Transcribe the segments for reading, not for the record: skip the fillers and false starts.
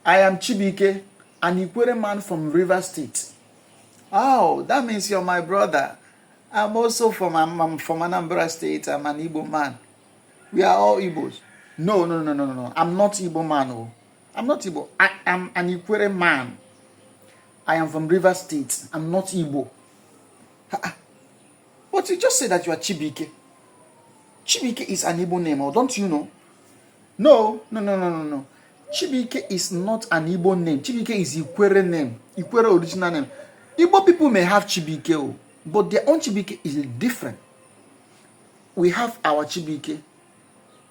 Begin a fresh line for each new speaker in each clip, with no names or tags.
I am Chibuike, an Ikwerre man from River State. Oh, that means you're my brother. I'm also I'm from Anambra State. I'm an Igbo man. We are all Igbos. No. I'm not Igbo man. Oh. I'm not Igbo. I am an Ikwerre man. I am from River State. I'm not Igbo. But you just said that you are Chibuike. Chibuike is an Igbo name, or don't you know? No. Chibuike is not an Igbo name. Chibuike is Ikwerre name. Ikwerre original name. Igbo people may have Chibuike, but their own Chibuike is different. We have our Chibuike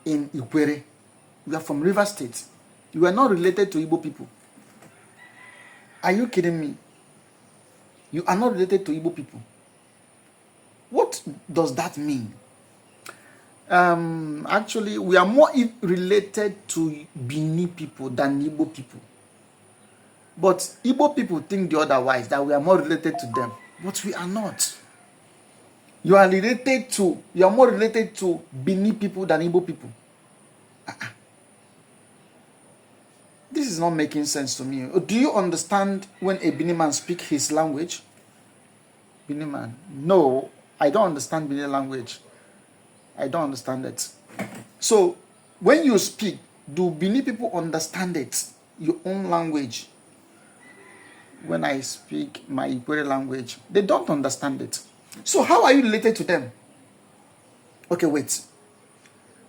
in Ikwerre. We are from River State. You are not related to Igbo people. Are you kidding me? You are not related to Igbo people. What does that mean? Actually, we are more related to Bini people than Igbo people. But Igbo people think the otherwise, that we are more related to them. But we are not. You are more related to Bini people than Igbo people. This is not making sense to me. Do you understand when a Bini man speaks his language? Bini man? No, I don't understand Bini language. I don't understand it. So, when you speak, do Bini people understand it? Your own language? When I speak my Ikwerre language, they don't understand it. So, how are you related to them? Okay, wait.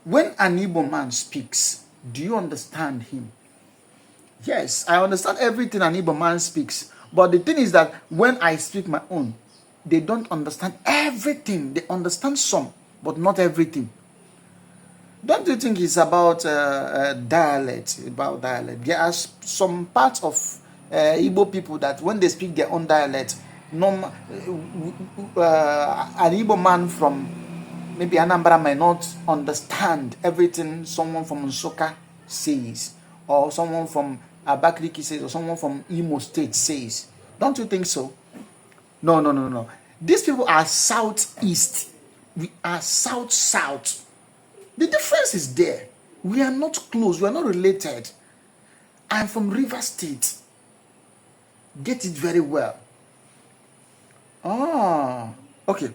When an Igbo man speaks, do you understand him? Yes, I understand everything an Igbo man speaks. But the thing is that when I speak my own, they don't understand everything. They understand some, but not everything. Don't you think it's about dialect? There are some parts of Igbo people that when they speak their own dialect, an Igbo man from maybe Anambra might not understand everything someone from Nsukka says, or someone from Abakaliki says, or someone from Imo State says. Don't you think so? No. These people are southeast. We are south. The difference is there. We are not close. We are not related. I am from River State. Get it very well. Okay.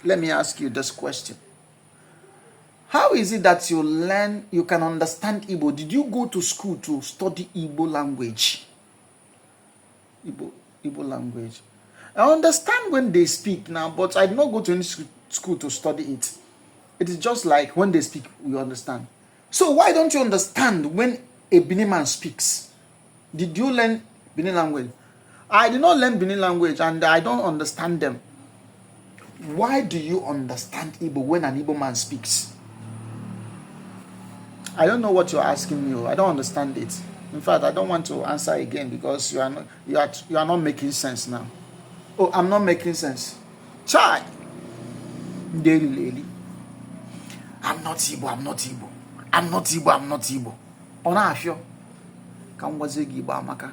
Let me ask you this question. How is it that you can understand Igbo? Did you go to school to study Igbo language? Igbo language. I understand when they speak now, but I did not go to any school to study it. It is just like when they speak, you understand. So why don't you understand when a Bini man speaks? Did you learn Bini language? I did not learn Bini language and I don't understand them. Why do you understand Igbo when an Igbo man speaks? I don't know what you're asking me. I don't understand it. In fact, I don't want to answer again because you are not making sense now. Oh, I'm not making sense. Chai. Daily. I'm not Igbo. Onafio. Can was a Igbo amaka.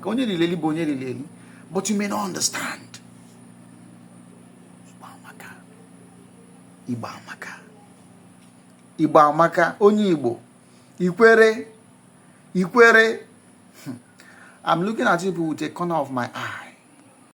Only lily. But you may not understand. Igbo amaka. Only Igbo. Ikwerre. I'm looking at you with a corner of my eye.